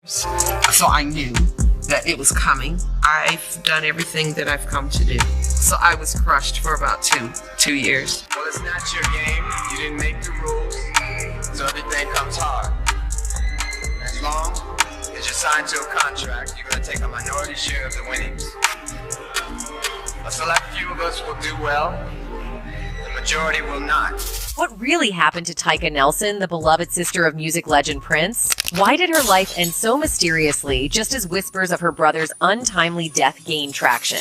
So I knew that it was coming. I've done everything that I've come to do. So I was crushed for about two years. Well, it's not your game. You didn't make the rules. So everything comes hard. As long as you're signed to a contract, you're going to take a minority share of the winnings. A select few of us will do well. The majority will not. What really happened to Tyka Nelson, the beloved sister of music legend Prince? Why did her life end so mysteriously, just as whispers of her brother's untimely death gained traction?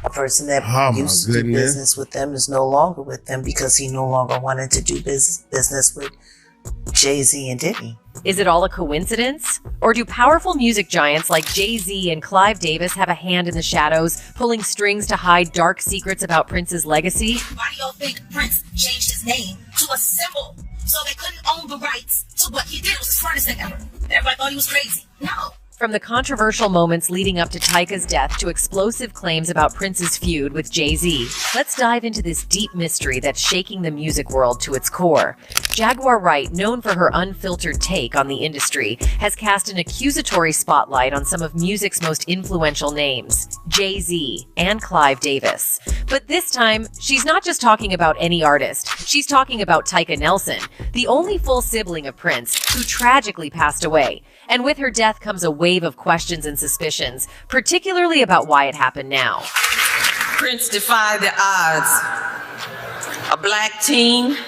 A person that used to do business with them is no longer with them because he no longer wanted to do business with Jay-Z and Diddy. Is it all a coincidence? Or do powerful music giants like Jay-Z and Clive Davis have a hand in the shadows, pulling strings to hide dark secrets about Prince's legacy? Why do y'all think Prince changed his name to a symbol so they couldn't own the rights to what he did? It was the smartest thing ever. Everybody thought he was crazy. No. From the controversial moments leading up to Tyka's death to explosive claims about Prince's feud with Jay-Z, let's dive into this deep mystery that's shaking the music world to its core. Jaguar Wright, known for her unfiltered take on the industry, has cast an accusatory spotlight on some of music's most influential names, Jay-Z and Clive Davis. But this time, she's not just talking about any artist. She's talking about Tyka Nelson, the only full sibling of Prince, who tragically passed away. And with her death comes a wave of questions and suspicions, particularly about why it happened now. Prince defied the odds. A black teen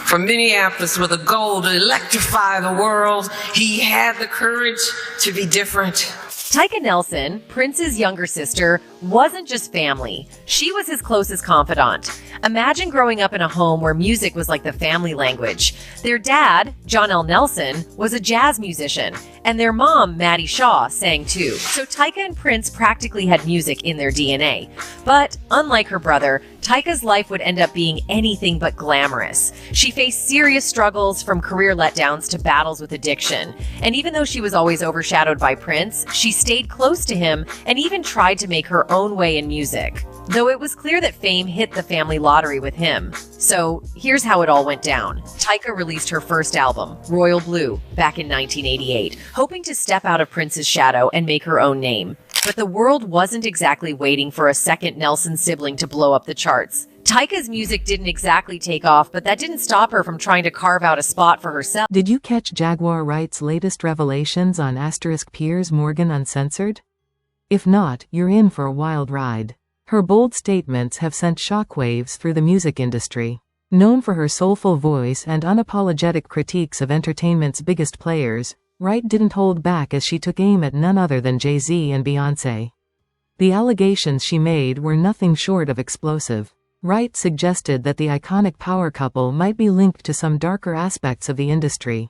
from Minneapolis with a goal to electrify the world. He had the courage to be different. Tyka Nelson, Prince's younger sister, wasn't just family. She was his closest confidant. Imagine growing up in a home where music was like the family language. Their dad, John L. Nelson, was a jazz musician, and their mom, Maddie Shaw, sang too. So Tyka and Prince practically had music in their DNA. But unlike her brother, Tyka's life would end up being anything but glamorous. She faced serious struggles, from career letdowns to battles with addiction. And even though she was always overshadowed by Prince, she stayed close to him and even tried to make her own way in music. Though it was clear that fame hit the family lottery with him. So here's how it all went down. Tyka released her first album, Royal Blue, back in 1988, hoping to step out of Prince's shadow and make her own name. But the world wasn't exactly waiting for a second Nelson sibling to blow up the charts. Tyka's music didn't exactly take off, but that didn't stop her from trying to carve out a spot for herself. Did you catch Jaguar Wright's latest revelations on Piers Morgan Uncensored? If not, you're in for a wild ride. Her bold statements have sent shockwaves through the music industry. Known for her soulful voice and unapologetic critiques of entertainment's biggest players, Wright didn't hold back as she took aim at none other than Jay-Z and Beyoncé. The allegations she made were nothing short of explosive. Wright suggested that the iconic power couple might be linked to some darker aspects of the industry.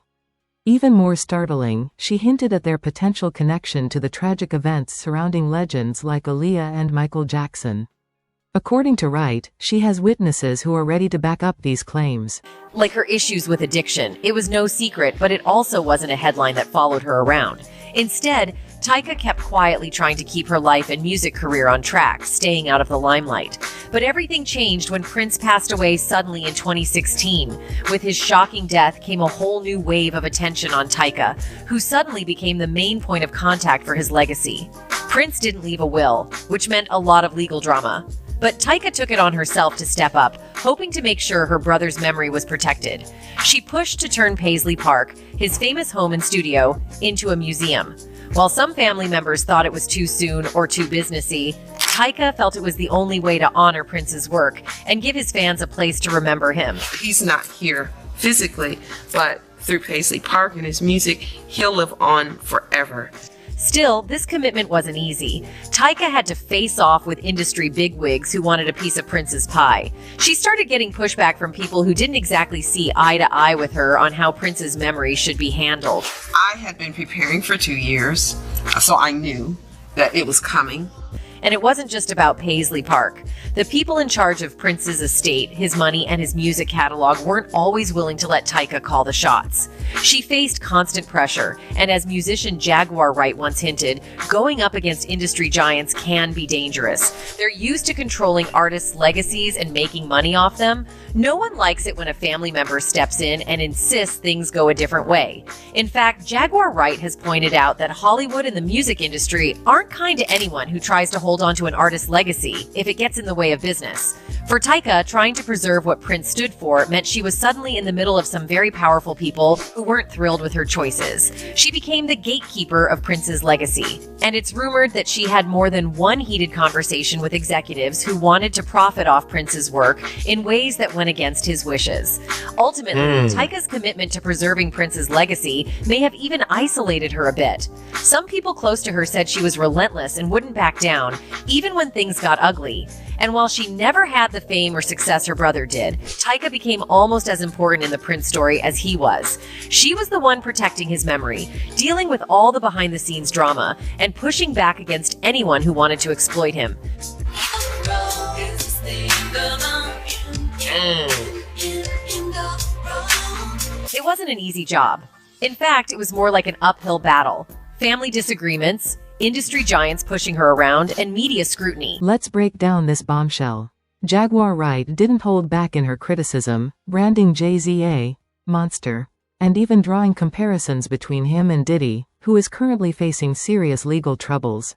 Even more startling, she hinted at their potential connection to the tragic events surrounding legends like Aaliyah and Michael Jackson. According to Wright, she has witnesses who are ready to back up these claims. Like her issues with addiction, it was no secret, but it also wasn't a headline that followed her around. Instead, Tyka kept quietly trying to keep her life and music career on track, staying out of the limelight. But everything changed when Prince passed away suddenly in 2016. With his shocking death came a whole new wave of attention on Tyka, who suddenly became the main point of contact for his legacy. Prince didn't leave a will, which meant a lot of legal drama. But Tyka took it on herself to step up, hoping to make sure her brother's memory was protected. She pushed to turn Paisley Park, his famous home and studio, into a museum. While some family members thought it was too soon or too businessy, Tyka felt it was the only way to honor Prince's work and give his fans a place to remember him. He's not here physically, but through Paisley Park and his music, he'll live on forever. Still, this commitment wasn't easy. Tyka had to face off with industry bigwigs who wanted a piece of Prince's pie. She started getting pushback from people who didn't exactly see eye to eye with her on how Prince's memory should be handled. I had been preparing for 2 years, so I knew that it was coming. And it wasn't just about Paisley Park. The people in charge of Prince's estate, his money, and his music catalog weren't always willing to let Tyka call the shots. She faced constant pressure, and as musician Jaguar Wright once hinted, going up against industry giants can be dangerous. They're used to controlling artists' legacies and making money off them. No one likes it when a family member steps in and insists things go a different way. In fact, Jaguar Wright has pointed out that Hollywood and the music industry aren't kind to anyone who tries to hold on to an artist's legacy if it gets in the way of business. For Tyka, trying to preserve what Prince stood for meant she was suddenly in the middle of some very powerful people who weren't thrilled with her choices. She became the gatekeeper of Prince's legacy, and it's rumored that she had more than one heated conversation with executives who wanted to profit off Prince's work in ways that went against his wishes. Ultimately, Tyka's commitment to preserving Prince's legacy may have even isolated her a bit. Some people close to her said she was relentless and wouldn't back down, even when things got ugly. And while she never had the fame or success her brother did, Tyka became almost as important in the Prince story as he was. She was the one protecting his memory, dealing with all the behind-the-scenes drama, and pushing back against anyone who wanted to exploit him. It wasn't an easy job. In fact, it was more like an uphill battle. Family disagreements, industry giants pushing her around, and media scrutiny. Let's break down this bombshell. Jaguar Wright didn't hold back in her criticism, branding Jay-Z a monster, and even drawing comparisons between him and Diddy, who is currently facing serious legal troubles.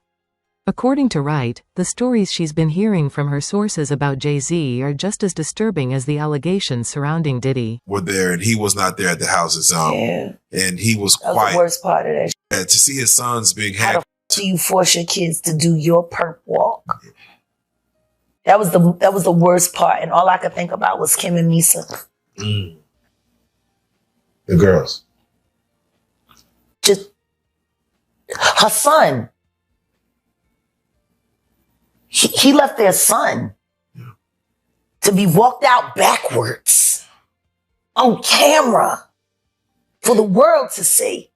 According to Wright, the stories she's been hearing from her sources about Jay-Z are just as disturbing as the allegations surrounding Diddy. Were there, and he was not there at the houses. And he was That was quiet. the worst part of that. And to see his sons being How hacked. do you force your kids to do your perp walk? That was the worst part, and all I could think about was Kim and Misa. The girls. Just her son. He left their son to be walked out backwards on camera for the world to see.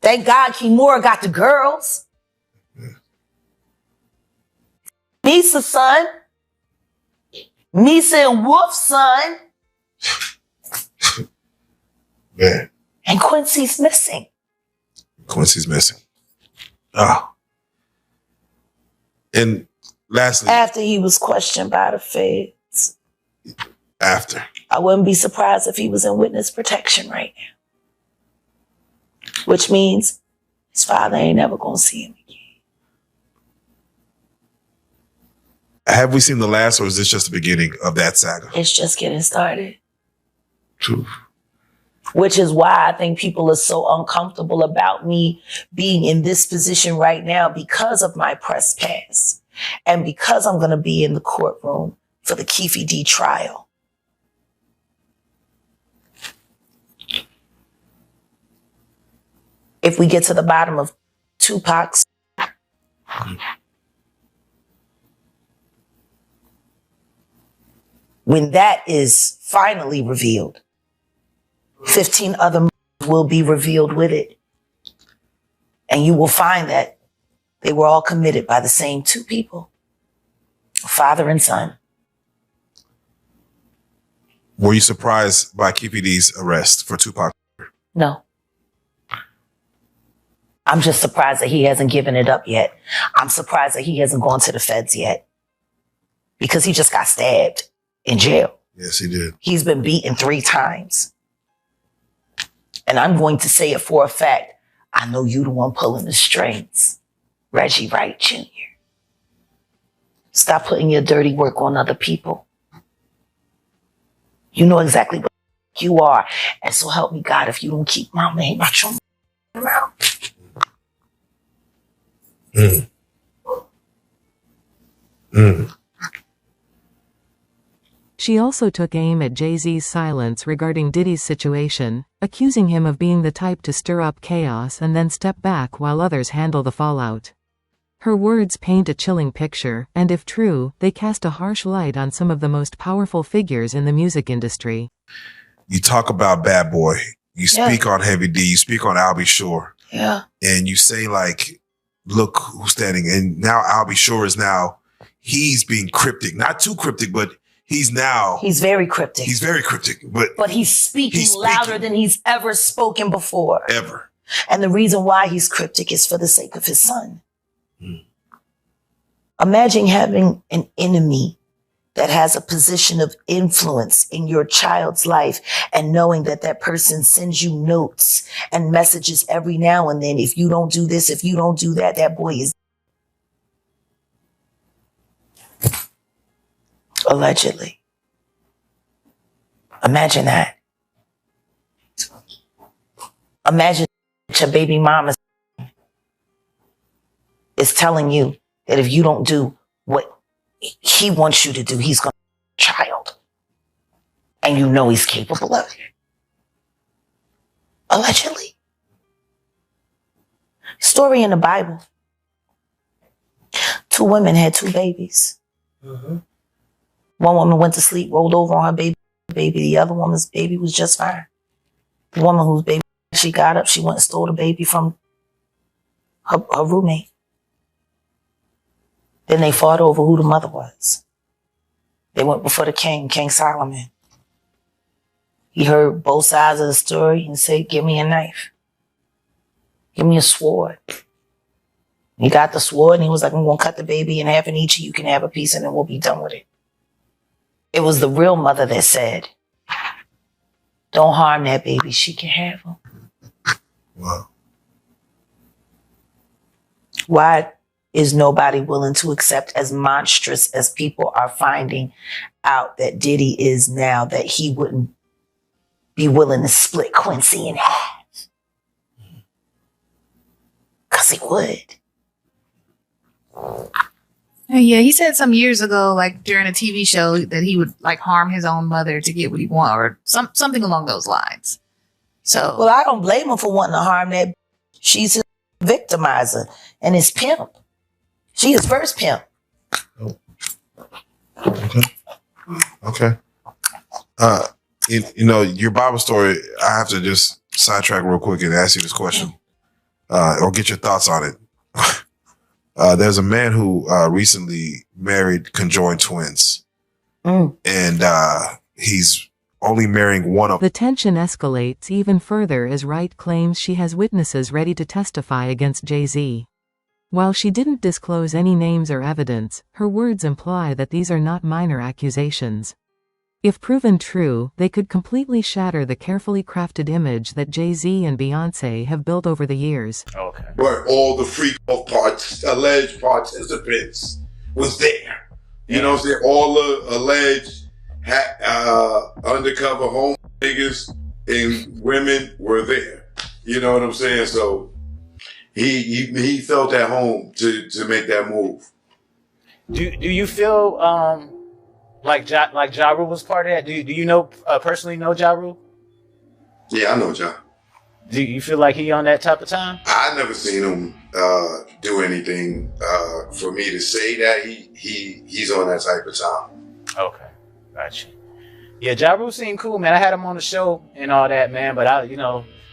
Thank God Kimura got the girls. Misa's son. Misa and Wolf's son. Man, And Quincy's missing. Quincy's missing. Oh. And lastly, After he was questioned by the feds. after. I wouldn't be surprised if he was in witness protection right now. Which means his father ain't never gonna see him again. Have we seen the last, or is this just the beginning of that saga? It's just getting started. True. Which is why I think people are so uncomfortable about me being in this position right now because of my press pass. And because I'm gonna be in the courtroom for the Keefe D trial. If we get to the bottom of Tupac's when that is finally revealed, 15 other will be revealed with it. And you will find that they were all committed by the same two people, father and son. Were you surprised by KPD's arrest for Tupac? No. I'm just surprised that he hasn't given it up yet. I'm surprised that he hasn't gone to the feds yet because he just got stabbed in jail. Yes, he did. He's been beaten 3 times. And I'm going to say it for a fact. I know you the one pulling the strings. Reggie Wright Jr. Stop putting your dirty work on other people. You know exactly what you are. And so help me God if you don't keep my name out your mouth. She also took aim at Jay-Z's silence regarding Diddy's situation, accusing him of being the type to stir up chaos and then step back while others handle the fallout. Her words paint a chilling picture, and if true, they cast a harsh light on some of the most powerful figures in the music industry. You talk about Bad Boy. You speak on Heavy D. You speak on Albie Shore. Yeah. And you say, like, look who's standing. And now I'll be sure is now he's being cryptic, not too cryptic, but he's very cryptic. He's very cryptic, but he's speaking louder than he's ever spoken before. Ever. And the reason why he's cryptic is for the sake of his son. Imagine having an enemy that has a position of influence in your child's life and knowing that that person sends you notes and messages every now and then. If you don't do this, if you don't do that, that boy is allegedly. Imagine that. Imagine your baby mama is telling you that if you don't do what he wants you to do, he's going to have a child. And you know he's capable of it. Allegedly. Story in the Bible. 2 women had 2 babies. One woman went to sleep, rolled over on her baby. The other woman's baby was just fine. The woman whose baby, she got up, she went and stole the baby from her roommate. Then they fought over who the mother was. They went before the king, King Solomon. He heard both sides of the story and said, give me a knife. Give me a sword. He got the sword and he was like, I'm going to cut the baby in half and each of you can have a piece and then we'll be done with it. It was the real mother that said, don't harm that baby. She can have him. Wow. Why is nobody willing to accept, as monstrous as people are finding out that Diddy is now, that he wouldn't be willing to split Quincy in half? Because he would. Yeah, he said some years ago, like during a TV show, that he would like harm his own mother to get what he wanted, or something along those lines. So, well, I don't blame him for wanting to harm that. She's his victimizer and his pimp. She is first pimp. Okay. You know, your Bible story, I have to just sidetrack real quick and ask you this question, or get your thoughts on it. There's a man who recently married conjoined twins, and he's only marrying one of them. The tension escalates even further as Wright claims she has witnesses ready to testify against Jay-Z. While she didn't disclose any names or evidence, her words imply that these are not minor accusations. If proven true, they could completely shatter the carefully crafted image that Jay-Z and Beyoncé have built over the years. Okay. Where all the freak-off alleged participants was there. You know what I'm saying? All the alleged undercover home niggas and women were there. You know what I'm saying? So he felt at home to make that move. Do you feel like Ja Rule was part of that? Do you know personally know Ja Rule? Yeah, I know Ja. Do you feel like he on that type of time? I never seen him do anything for me to say that he's on that type of time. Okay, gotcha. Yeah, Ja Rule seemed cool, man. I had him on the show and all that, man. But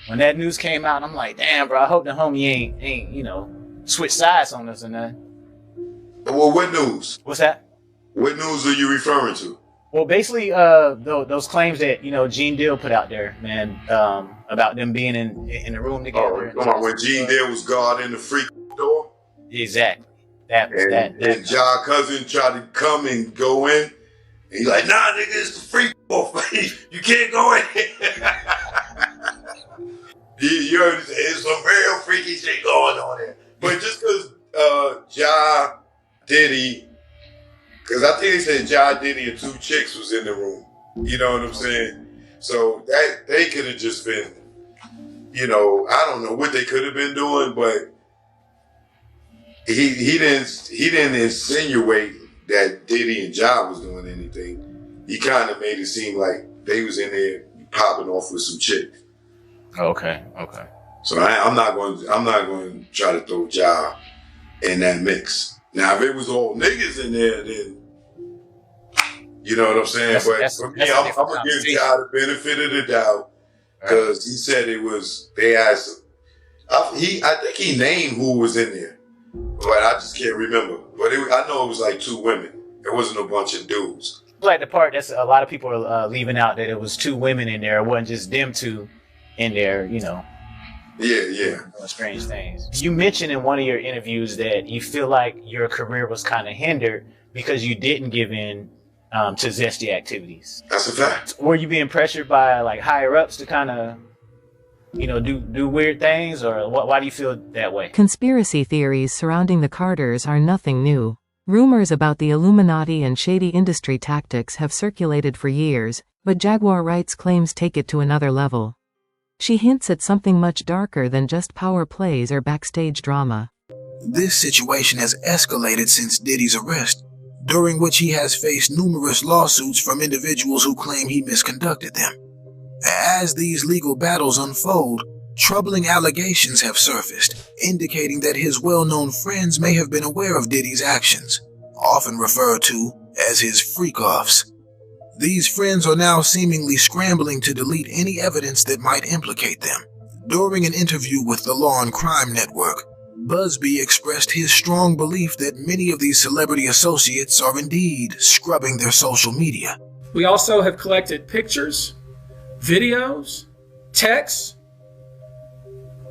when that news came out, I'm like, damn, bro. I hope the homie ain't switch sides on us or nothing. Well, what news? What's that? What news are you referring to? Well, basically, those claims that Gene Deal put out there, man, about them being in the room together. Oh, come on, when Gene Deal was guarding the freak door. Exactly. And Ja cousin tried to come and go in, and he's like, "Nah, nigga, it's the freak door. You can't go in." You heard it's some real freaky shit going on there. But just because Ja Diddy. Because I think they said Ja Diddy and 2 chicks was in the room. You know what I'm saying? So that they could have just been, I don't know what they could have been doing, but he didn't insinuate that Diddy and Ja was doing anything. He kind of made it seem like they was in there popping off with some chicks. Okay. So I'm not going to try to throw Ja in that mix. Now, if it was all niggas in there, then you know what I'm saying? But for me, I'm going to give Ja the benefit of the doubt because he said it was, they asked him. I think he named who was in there. but I just can't remember. But I know it was like 2 women. It wasn't a bunch of dudes. Like the part that's a lot of people are leaving out, that it was 2 women in there. It wasn't just them 2 in there, you know. Yeah. Strange things. You mentioned in one of your interviews that you feel like your career was kind of hindered because you didn't give in to zesty activities. That's a fact. Were you being pressured by like higher ups to kind of, you know, do weird things, or why do you feel that way? Conspiracy theories surrounding the Carters are nothing new. Rumors about the Illuminati and shady industry tactics have circulated for years, but Jaguar Wright's claims take it to another level. She hints at something much darker than just power plays or backstage drama. This situation has escalated since Diddy's arrest, during which he has faced numerous lawsuits from individuals who claim he misconducted them. As these legal battles unfold, troubling allegations have surfaced, indicating that his well-known friends may have been aware of Diddy's actions, often referred to as his freak-offs. These friends are now seemingly scrambling to delete any evidence that might implicate them. During an interview with the Law and Crime Network, Busby expressed his strong belief that many of these celebrity associates are indeed scrubbing their social media. We also have collected pictures, videos, texts.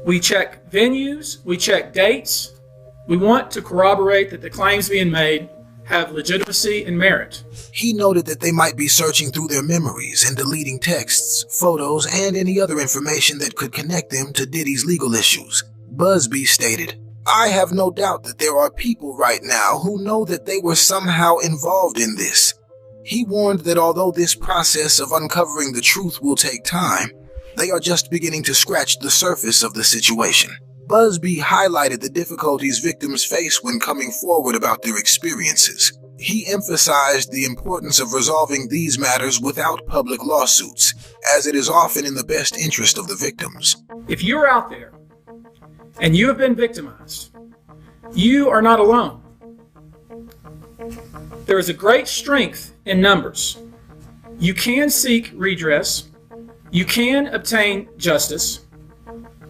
We check venues, we check dates. We want to corroborate that the claims being made have legitimacy and merit. He noted that they might be searching through their memories and deleting texts, photos, and any other information that could connect them to Diddy's legal issues. Busby stated, "I have no doubt that there are people right now who know that they were somehow involved in this." He warned that although this process of uncovering the truth will take time, they are just beginning to scratch the surface of the situation. Busby highlighted the difficulties victims face when coming forward about their experiences. He emphasized the importance of resolving these matters without public lawsuits, as it is often in the best interest of the victims. If you're out there and you have been victimized, you are not alone. There is a great strength in numbers. You can seek redress. You can obtain justice.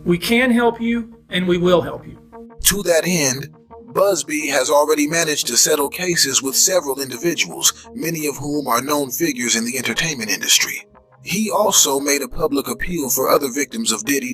We can help you, and we will help you. To that end, Busby has already managed to settle cases with several individuals, many of whom are known figures in the entertainment industry. He also made a public appeal for other victims of Diddy